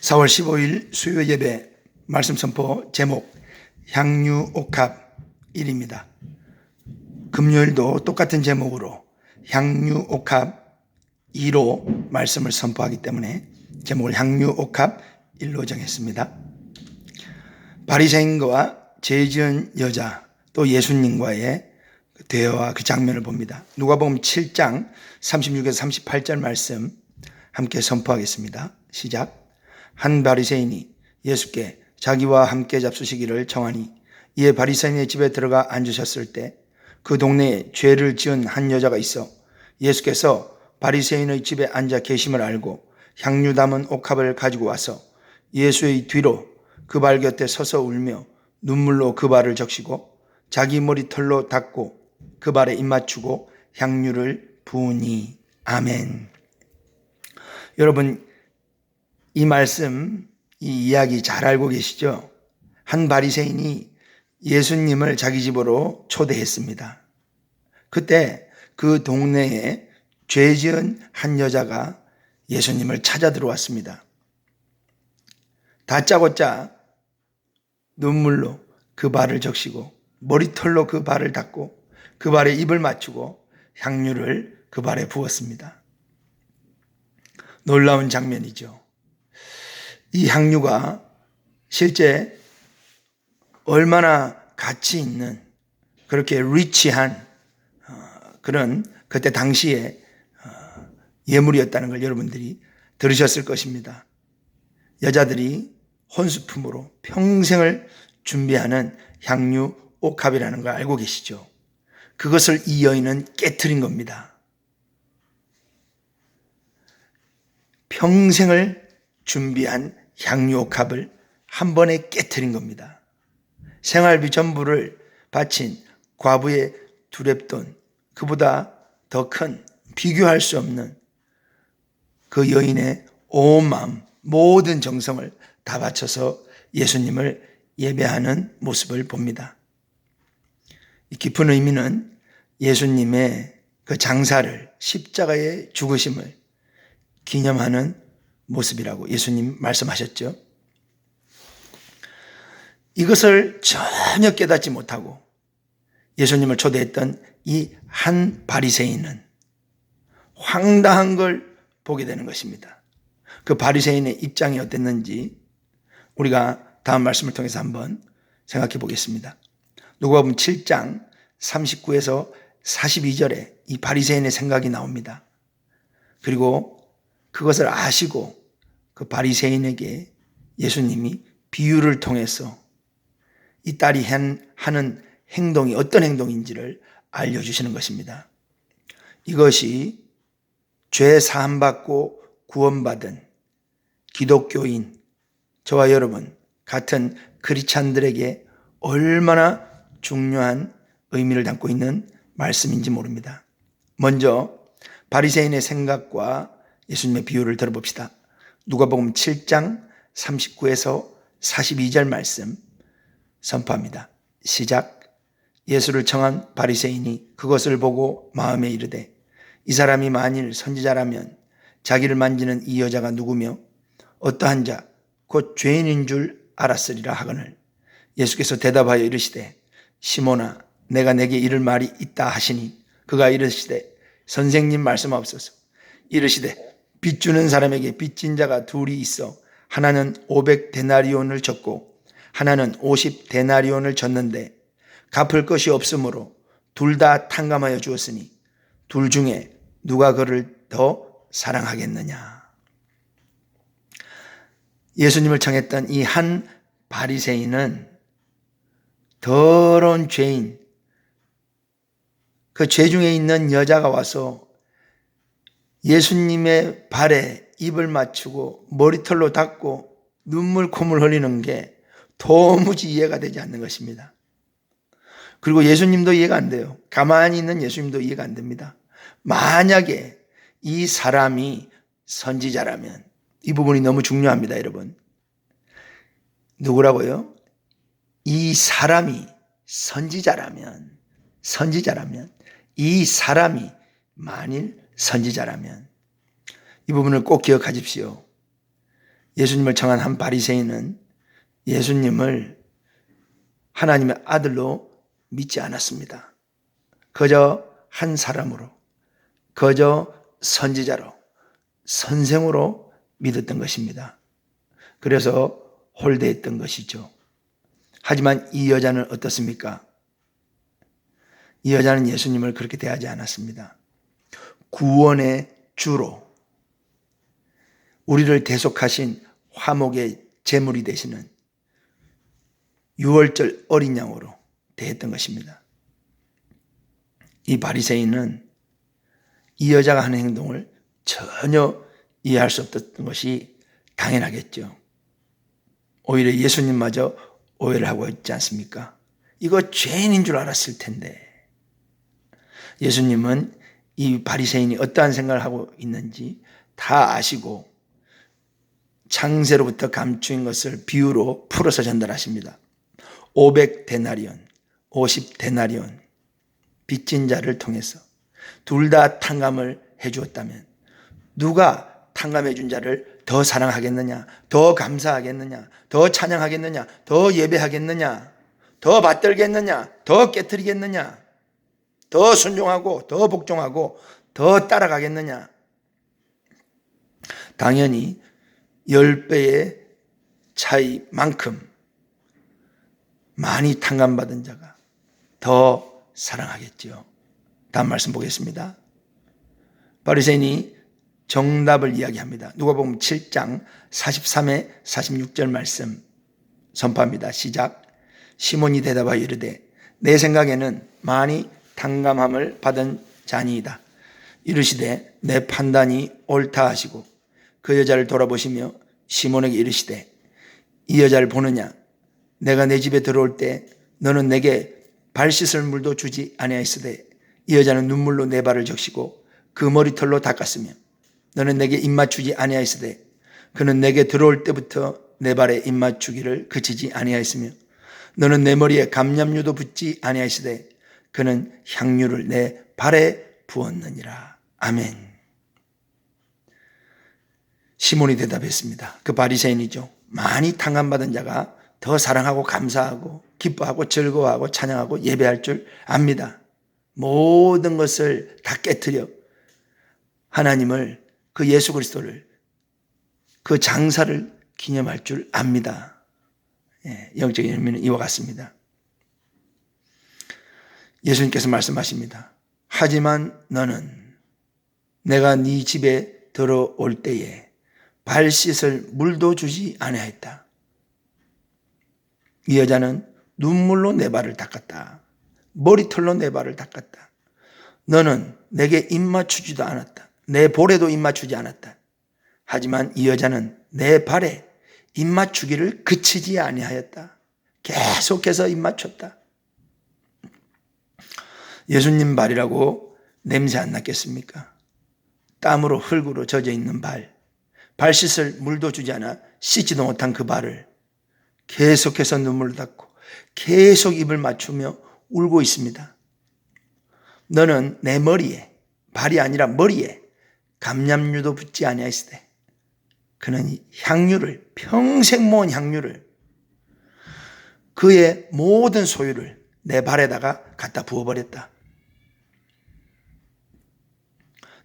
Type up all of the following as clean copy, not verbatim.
4월 15일 수요 예배 말씀 선포 제목 향유옥합1입니다. 금요일도 똑같은 제목으로 향유옥합 2로 말씀을 선포하기 때문에 제목을 향유옥합1로 정했습니다. 바리새인과 죄 지은 여자 또 예수님과의 대화와 그 장면을 봅니다. 누가복음 7장 36에서 38절 말씀 함께 선포하겠습니다. 시작. 한 바리새인이 예수께 자기와 함께 잡수시기를 청하니 이에 바리새인의 집에 들어가 앉으셨을 때 그 동네에 죄를 지은 한 여자가 있어 예수께서 바리새인의 집에 앉아 계심을 알고 향유 담은 옥합을 가지고 와서 예수의 뒤로 그 발 곁에 서서 울며 눈물로 그 발을 적시고 자기 머리털로 닦고 그 발에 입 맞추고 향유를 부으니. 아멘. 여러분, 이 말씀, 이 이야기 잘 알고 계시죠? 한 바리새인이 예수님을 자기 집으로 초대했습니다. 그때 그 동네에 죄 지은 한 여자가 예수님을 찾아 들어왔습니다. 다짜고짜 눈물로 그 발을 적시고 머리털로 그 발을 닦고 그 발에 입을 맞추고 향유를 그 발에 부었습니다. 놀라운 장면이죠. 이 향유가 실제 얼마나 가치 있는 그렇게 리치한 그런 그때 당시에 예물이었다는 걸 여러분들이 들으셨을 것입니다. 여자들이 혼수품으로 평생을 준비하는 향유 옥합이라는 걸 알고 계시죠? 그것을 이 여인은 깨트린 겁니다. 평생을 준비한 향유 옥합을 한 번에 깨트린 겁니다. 생활비 전부를 바친 과부의 두렙돈, 그보다 더 큰 비교할 수 없는 그 여인의 온 마음, 모든 정성을 다 바쳐서 예수님을 예배하는 모습을 봅니다. 이 깊은 의미는 예수님의 그 장사를, 십자가의 죽으심을 기념하는 모습이라고 예수님 말씀하셨죠. 이것을 전혀 깨닫지 못하고 예수님을 초대했던 이 한 바리새인은 황당한 걸 보게 되는 것입니다. 그 바리새인의 입장이 어땠는지 우리가 다음 말씀을 통해서 한번 생각해 보겠습니다. 누가복음 7장 39에서 42절에 이 바리새인의 생각이 나옵니다. 그리고 그것을 아시고 그 바리새인에게 예수님이 비유를 통해서 이 딸이 하는 행동이 어떤 행동인지를 알려주시는 것입니다. 이것이 죄 사함받고 구원받은 기독교인 저와 여러분 같은 크리스찬들에게 얼마나 중요한 의미를 담고 있는 말씀인지 모릅니다. 먼저 바리새인의 생각과 예수님의 비유를 들어봅시다. 누가복음 7장 39에서 42절 말씀 선포합니다. 시작. 예수를 청한 바리새인이 그것을 보고 마음에 이르되 이 사람이 만일 선지자라면 자기를 만지는 이 여자가 누구며 어떠한 자 곧 죄인인 줄 알았으리라 하거늘 예수께서 대답하여 이르시되 시몬아 내가 내게 이를 말이 있다 하시니 그가 이르시되 선생님 말씀하옵소서. 이르시되 빚 주는 사람에게 빚진 자가 둘이 있어 하나는 500데나리온을 졌고 하나는 50데나리온을 졌는데 갚을 것이 없으므로 둘 다 탕감하여 주었으니 둘 중에 누가 그를 더 사랑하겠느냐. 예수님을 청했던 이 한 바리새인은 더러운 죄인, 그 죄 중에 있는 여자가 와서 예수님의 발에 입을 맞추고 머리털로 닦고 눈물 콧물 흘리는 게 도무지 이해가 되지 않는 것입니다. 그리고 예수님도 이해가 안 돼요. 가만히 있는 예수님도 이해가 안 됩니다. 만약에 이 사람이 선지자라면, 이 부분이 너무 중요합니다, 여러분. 누구라고요? 이 사람이 선지자라면, 이 사람이 만일 선지자라면, 이 부분을 꼭 기억하십시오. 예수님을 청한 한 바리새인은 예수님을 하나님의 아들로 믿지 않았습니다. 그저 한 사람으로, 그저 선지자로, 선생으로 믿었던 것입니다. 그래서 홀대했던 것이죠. 하지만 이 여자는 어떻습니까? 이 여자는 예수님을 그렇게 대하지 않았습니다. 구원의 주로 우리를 대속하신 화목의 제물이 되시는 유월절 어린 양으로 대했던 것입니다. 이 바리새인은 이 여자가 하는 행동을 전혀 이해할 수 없었던 것이 당연하겠죠. 오히려 예수님마저 오해를 하고 있지 않습니까? 이거 죄인인 줄 알았을 텐데. 예수님은 이 바리새인이 어떠한 생각을 하고 있는지 다 아시고 창세로부터 감추인 것을 비유로 풀어서 전달하십니다. 500데나리온, 50데나리온 빚진 자를 통해서 둘 다 탕감을 해주었다면 누가 탕감해 준 자를 더 사랑하겠느냐, 더 감사하겠느냐, 더 찬양하겠느냐, 더 예배하겠느냐, 더 받들겠느냐, 더 깨뜨리겠느냐, 더 순종하고 더 복종하고 더 따라가겠느냐. 당연히 10배의 차이만큼 많이 탕감받은 자가 더 사랑하겠지요. 다음 말씀 보겠습니다. 바리새인이 정답을 이야기합니다. 누가복음 7장 43에 46절 말씀 선포합니다. 시작. 시몬이 대답하여 이르되 내 생각에는 많이 탕감함을 받은 자니이다. 이르시되 내 판단이 옳다 하시고 그 여자를 돌아보시며 시몬에게 이르시되 이 여자를 보느냐? 내가 내 집에 들어올 때 너는 내게 발 씻을 물도 주지 아니하였으되 이 여자는 눈물로 내 발을 적시고 그 머리털로 닦았으며 너는 내게 입맞추지 아니하였으되 그는 내게 들어올 때부터 내 발에 입맞추기를 그치지 아니하였으며 너는 내 머리에 감람유도 붓지 아니하였으되 그는 향유를 내 발에 부었느니라. 아멘. 시몬이 대답했습니다. 그 바리새인이죠. 많이 탕감받은 자가 더 사랑하고 감사하고 기뻐하고 즐거워하고 찬양하고 예배할 줄 압니다. 모든 것을 다 깨트려 하나님을, 그 예수 그리스도를, 그 장사를 기념할 줄 압니다. 영적인 의미는 이와 같습니다. 예수님께서 말씀하십니다. 하지만 너는 내가 네 집에 들어올 때에 발 씻을 물도 주지 아니하였다. 이 여자는 눈물로 내 발을 닦았다. 머리털로 내 발을 닦았다. 너는 내게 입맞추지도 않았다. 내 볼에도 입맞추지 않았다. 하지만 이 여자는 내 발에 입맞추기를 그치지 아니하였다. 계속해서 입맞췄다. 예수님 발이라고 냄새 안 났겠습니까? 땀으로 흙으로 젖어 있는 발, 발 씻을 물도 주지 않아 씻지도 못한 그 발을 계속해서 눈물을 닦고 계속 입을 맞추며 울고 있습니다. 너는 내 머리에, 발이 아니라 머리에 감람유도 붓지 아니하였으되 그는 향유를, 평생 모은 향유를, 그의 모든 소유를 내 발에다가 갖다 부어버렸다.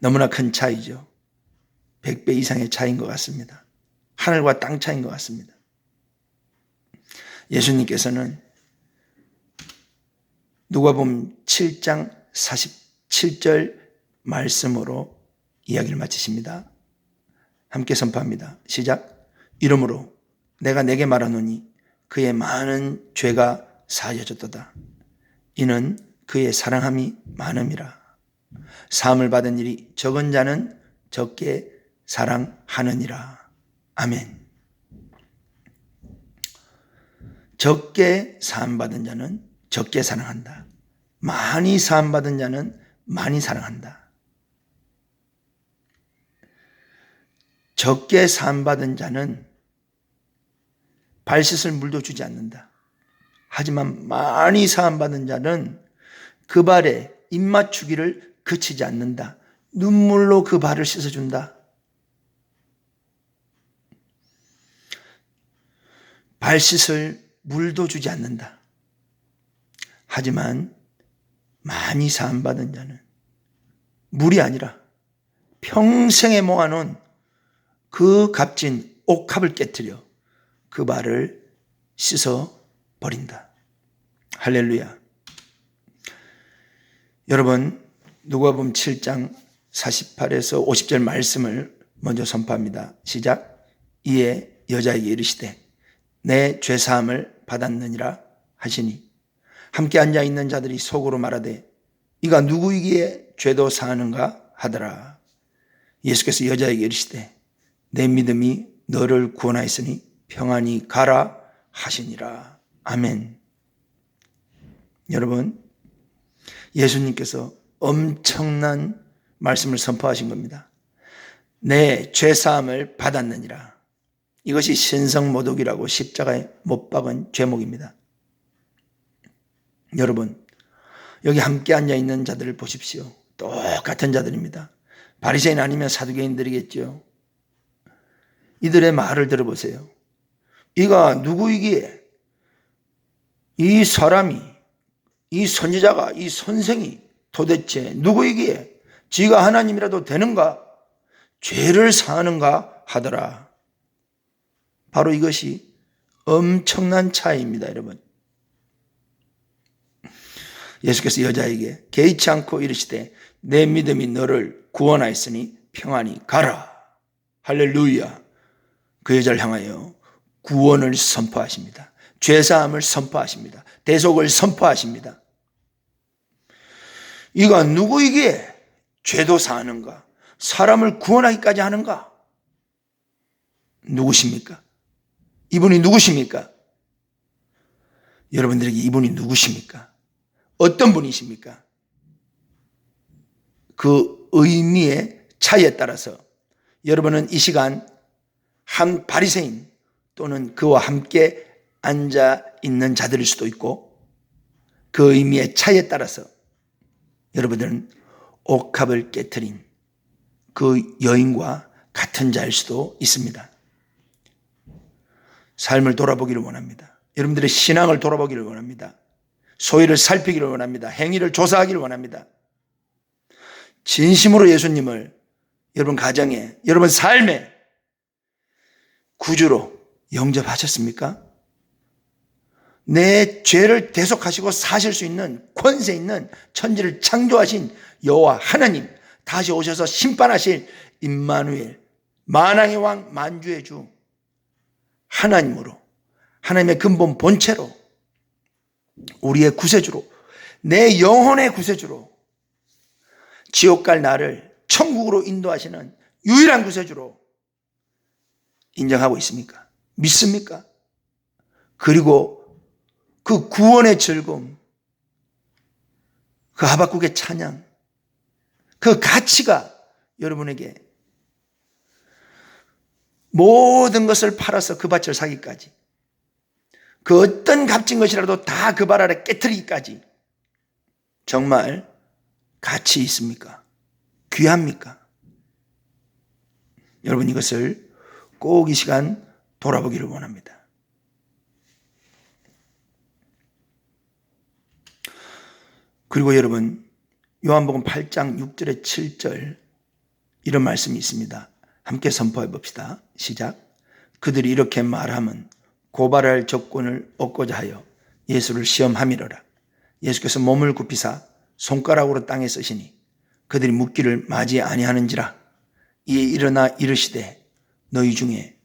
너무나 큰 차이죠. 100배 이상의 차이인 것 같습니다. 하늘과 땅 차이인 것 같습니다. 예수님께서는 누가복음 7장 47절 말씀으로 이야기를 마치십니다. 함께 선포합니다. 시작. 이러므로 내가 내게 말하노니 그의 많은 죄가 사하여졌도다. 이는 그의 사랑함이 많음이라. 사함을 받은 일이 적은 자는 적게 사랑하느니라. 아멘. 적게 사함받은 자는 적게 사랑한다. 많이 사함받은 자는 많이 사랑한다. 적게 사함받은 자는 발 씻을 물도 주지 않는다. 하지만 많이 사함받은 자는 그 발에 입맞추기를 그치지 않는다. 눈물로 그 발을 씻어준다. 발 씻을 물도 주지 않는다. 하지만 많이 사함받은 자는 물이 아니라 평생에 모아놓은 그 값진 옥합을 깨뜨려 그 발을 씻어 버린다. 할렐루야. 여러분, 누가복음 7장 48에서 50절 말씀을 먼저 선포합니다. 시작. 이에 여자에게 이르시되 내 죄사함을 받았느니라 하시니 함께 앉아있는 자들이 속으로 말하되 이가 누구이기에 죄도 사하는가 하더라. 예수께서 여자에게 이르시되 내 믿음이 너를 구원하였으니 평안히 가라 하시니라. 아멘. 여러분, 예수님께서 엄청난 말씀을 선포하신 겁니다. 내 죄사함을 받았느니라. 이것이 신성모독이라고 십자가에 못 박은 죄목입니다. 여러분, 여기 함께 앉아있는 자들을 보십시오. 똑같은 자들입니다. 바리새인 아니면 사두개인들이겠죠. 이들의 말을 들어보세요. 이가 누구이기에 이 사람이, 이 선지자가, 이 선생이 도대체 누구이기에 지가 하나님이라도 되는가, 죄를 사하는가 하더라. 바로 이것이 엄청난 차이입니다, 여러분. 예수께서 여자에게 개의치 않고 이르시되 내 믿음이 너를 구원하였으니 평안히 가라. 할렐루야. 그 여자를 향하여 구원을 선포하십니다. 죄사함을 선포하십니다. 대속을 선포하십니다. 이가 누구이기에 죄도 사하는가, 사람을 구원하기까지 하는가? 누구십니까? 이분이 누구십니까? 여러분들에게 이분이 누구십니까? 어떤 분이십니까? 그 의미의 차이에 따라서 여러분은 이 시간 한 바리새인 또는 그와 함께 앉아 있는 자들일 수도 있고, 그 의미의 차이에 따라서 여러분들은 옥합을 깨트린 그 여인과 같은 자일 수도 있습니다. 삶을 돌아보기를 원합니다. 여러분들의 신앙을 돌아보기를 원합니다. 소위를 살피기를 원합니다. 행위를 조사하기를 원합니다. 진심으로 예수님을 여러분 가정에, 여러분 삶에 구주로 영접하셨습니까? 내 죄를 대속하시고 사실 수 있는 권세 있는 천지를 창조하신 여호와 하나님, 다시 오셔서 심판하실 임마누엘, 만왕의 왕, 만주의 주 하나님으로, 하나님의 근본 본체로, 우리의 구세주로, 내 영혼의 구세주로, 지옥 갈 나를 천국으로 인도하시는 유일한 구세주로 인정하고 있습니까? 믿습니까? 그리고 그 구원의 즐거움, 그 하박국의 찬양, 그 가치가 여러분에게 모든 것을 팔아서 그 밭을 사기까지, 그 어떤 값진 것이라도 다 그 발 아래 깨트리기까지 정말 가치 있습니까? 귀합니까? 여러분, 이것을 꼭 이 시간 돌아보기를 원합니다. 그리고 여러분, 요한복음 8장 6절에 7절 이런 말씀이 있습니다. 함께 선포해 봅시다. 시작. 그들이 이렇게 말하면 고발할 조건을 얻고자 하여 예수를 시험함이로라. 예수께서 몸을 굽히사 손가락으로 땅에 쓰시니 그들이 묻기를 맞이 아니하는지라. 이에 일어나 이르시되 너희 중에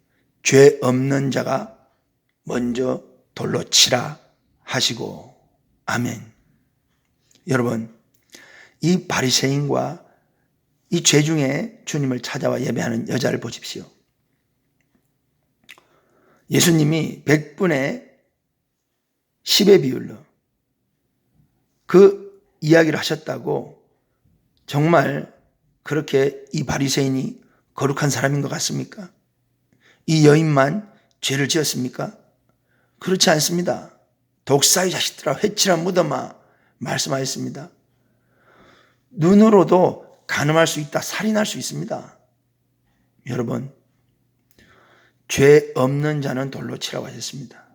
죄 없는 자가 먼저 돌로 치라 하시고. 아멘. 여러분, 이 바리새인과 이 죄 중에 주님을 찾아와 예배하는 여자를 보십시오. 예수님이 100분의 10의 비율로 그 이야기를 하셨다고 정말 그렇게 이 바리새인이 거룩한 사람인 것 같습니까? 이 여인만 죄를 지었습니까? 그렇지 않습니다. 독사의 자식들아 회칠한 무덤아 말씀하셨습니다. 눈으로도 간음할 수 있다, 살인할 수 있습니다. 여러분, 죄 없는 자는 돌로 치라고 하셨습니다.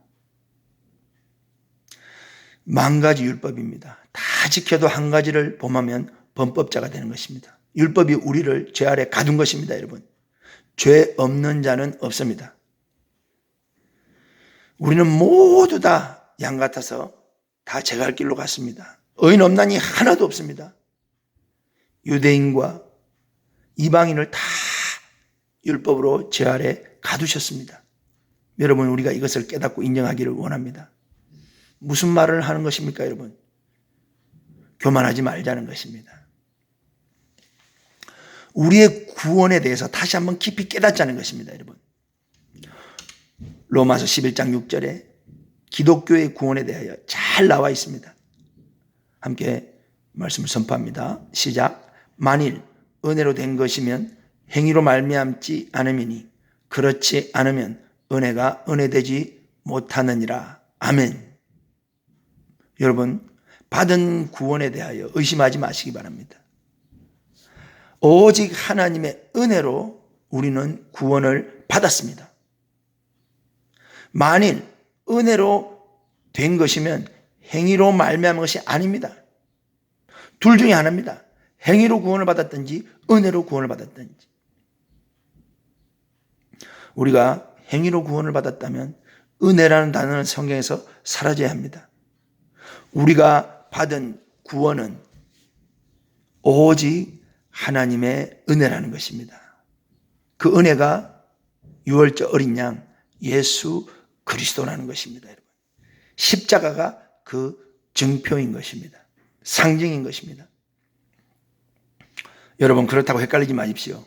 10가지 율법입니다. 다 지켜도 한 가지를 범하면 범법자가 되는 것입니다. 율법이 우리를 죄 아래 가둔 것입니다, 여러분. 죄 없는 자는 없습니다. 우리는 모두 다 양 같아서 다 제갈 길로 갔습니다. 의인 없나니 하나도 없습니다. 유대인과 이방인을 다 율법으로 죄 아래 가두셨습니다. 여러분, 우리가 이것을 깨닫고 인정하기를 원합니다. 무슨 말을 하는 것입니까, 여러분? 교만하지 말자는 것입니다. 우리의 구원에 대해서 다시 한번 깊이 깨닫자는 것입니다, 여러분. 로마서 11장 6절에 기독교의 구원에 대하여 잘 나와 있습니다. 함께 말씀을 선포합니다. 시작. 만일 은혜로 된 것이면 행위로 말미암지 않음이니 그렇지 않으면 은혜가 은혜되지 못하느니라. 아멘. 여러분, 받은 구원에 대하여 의심하지 마시기 바랍니다. 오직 하나님의 은혜로 우리는 구원을 받았습니다. 만일 은혜로 된 것이면 행위로 말미암은 것이 아닙니다. 둘 중에 하나입니다. 행위로 구원을 받았든지 은혜로 구원을 받았든지. 우리가 행위로 구원을 받았다면 은혜라는 단어는 성경에서 사라져야 합니다. 우리가 받은 구원은 오직 하나님의 은혜라는 것입니다. 그 은혜가 유월절 어린 양 예수 그리스도라는 것입니다, 여러분. 십자가가 그 증표인 것입니다. 상징인 것입니다. 여러분, 그렇다고 헷갈리지 마십시오.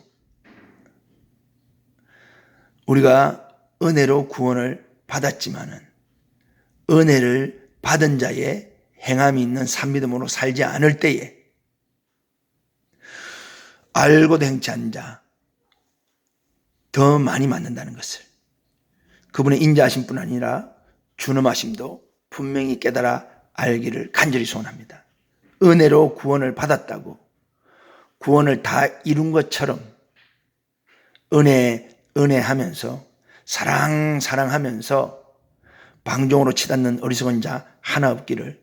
우리가 은혜로 구원을 받았지만은 은혜를 받은 자의 행함이 있는 산믿음으로 살지 않을 때에 알고도 행치 않은 자 더 많이 맞는다는 것을 그분의 인자하심 뿐 아니라 준엄하심도 분명히 깨달아 알기를 간절히 소원합니다. 은혜로 구원을 받았다고 구원을 다 이룬 것처럼 은혜하면서 사랑하면서 방종으로 치닫는 어리석은 자 하나 없기를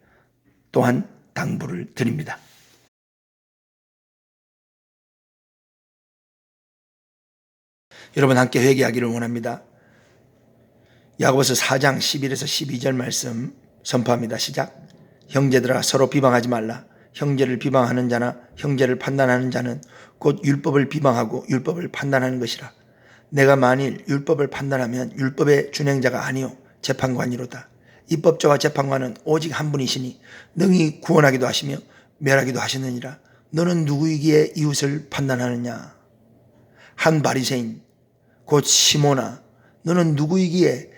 또한 당부를 드립니다. 여러분, 함께 회개하기를 원합니다. 야고보서 4장 11에서 12절 말씀 선포합니다. 시작. 형제들아, 서로 비방하지 말라. 형제를 비방하는 자나 형제를 판단하는 자는 곧 율법을 비방하고 율법을 판단하는 것이라. 내가 만일 율법을 판단하면 율법의 준행자가 아니요 재판관이로다. 입법자와 재판관은 오직 한 분이시니 능히 구원하기도 하시며 멸하기도 하시느니라. 너는 누구이기에 이웃을 판단하느냐? 한 바리새인 곧 시몬아, 너는 누구이기에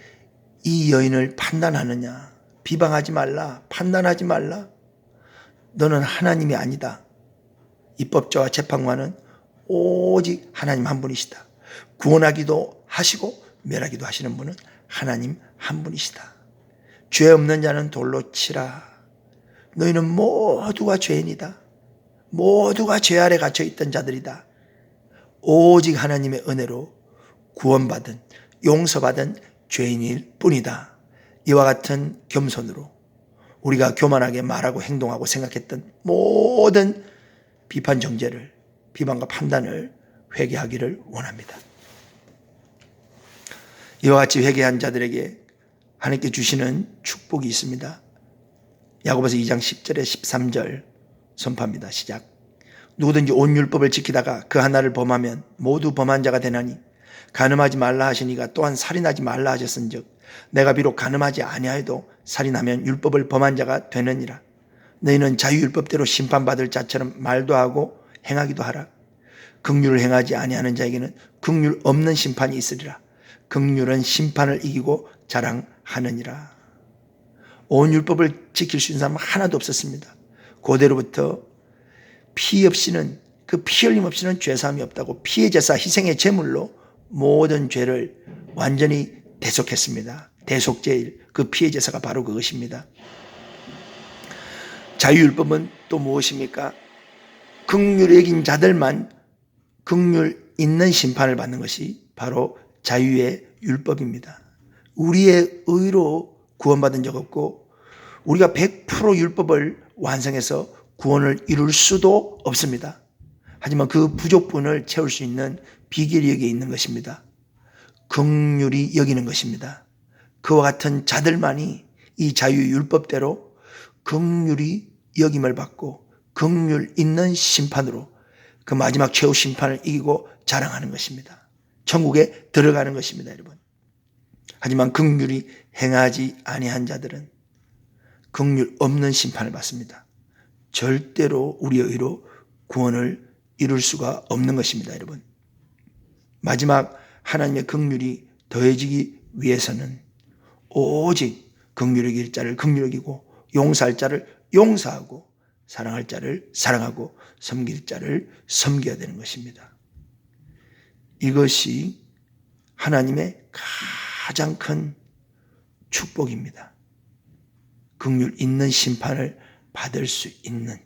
이 여인을 판단하느냐? 비방하지 말라. 판단하지 말라. 너는 하나님이 아니다. 입법자와 재판관은 오직 하나님 한 분이시다. 구원하기도 하시고 멸하기도 하시는 분은 하나님 한 분이시다. 죄 없는 자는 돌로 치라. 너희는 모두가 죄인이다. 모두가 죄 아래 갇혀 있던 자들이다. 오직 하나님의 은혜로 구원받은 용서받은 죄인일 뿐이다. 이와 같은 겸손으로 우리가 교만하게 말하고 행동하고 생각했던 모든 비판 정죄를, 비방과 판단을 회개하기를 원합니다. 이와 같이 회개한 자들에게 하나님께 주시는 축복이 있습니다. 야고보서 2장 10절에 13절 선포합니다. 시작. 누구든지 온 율법을 지키다가 그 하나를 범하면 모두 범한 자가 되나니 간음하지 말라 하시니가 또한 살인하지 말라 하셨은즉 내가 비록 간음하지 아니하여도 살인하면 율법을 범한 자가 되느니라. 너희는 자유율법대로 심판받을 자처럼 말도 하고 행하기도 하라. 긍휼을 행하지 아니하는 자에게는 긍휼 없는 심판이 있으리라. 긍휼은 심판을 이기고 자랑하느니라. 온 율법을 지킬 수 있는 사람은 하나도 없었습니다. 고대로부터 피 없이는, 그 피 흘림 없이는 죄사함이 없다고 피의 제사, 희생의 제물로 모든 죄를 완전히 대속했습니다. 대속제일, 그 피의 제사가 바로 그것입니다. 자유율법은 또 무엇입니까? 긍휼을 여긴 자들만 긍휼 있는 심판을 받는 것이 바로 자유의 율법입니다. 우리의 의로 구원받은 적 없고 우리가 100% 율법을 완성해서 구원을 이룰 수도 없습니다. 하지만 그 부족분을 채울 수 있는 비결이 여기에 있는 것입니다. 긍휼히 여기는 것입니다. 그와 같은 자들만이 이 자유율법대로 긍휼히 여김을 받고 긍휼 있는 심판으로 그 마지막 최후 심판을 이기고 자랑하는 것입니다. 천국에 들어가는 것입니다, 여러분. 하지만 긍휼히 행하지 아니한 자들은 긍휼 없는 심판을 받습니다. 절대로 우리의 의로 구원을 이룰 수가 없는 것입니다, 여러분. 마지막 하나님의 긍휼이 더해지기 위해서는 오직 긍휼히 여길 자를 긍휼히 여기고 용서할 자를 용서하고 사랑할 자를 사랑하고 섬길 자를 섬겨야 되는 것입니다. 이것이 하나님의 가장 큰 축복입니다. 긍휼 있는 심판을 받을 수 있는,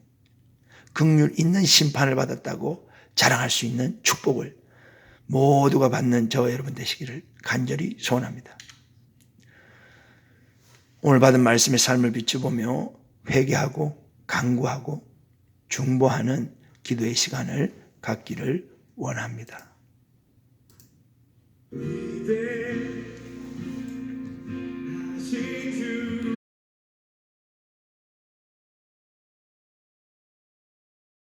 긍휼 있는 심판을 받았다고 자랑할 수 있는 축복을 모두가 받는 저와 여러분 되시기를 간절히 소원합니다. 오늘 받은 말씀의 삶을 비춰보며 회개하고 간구하고 중보하는 기도의 시간을 갖기를 원합니다.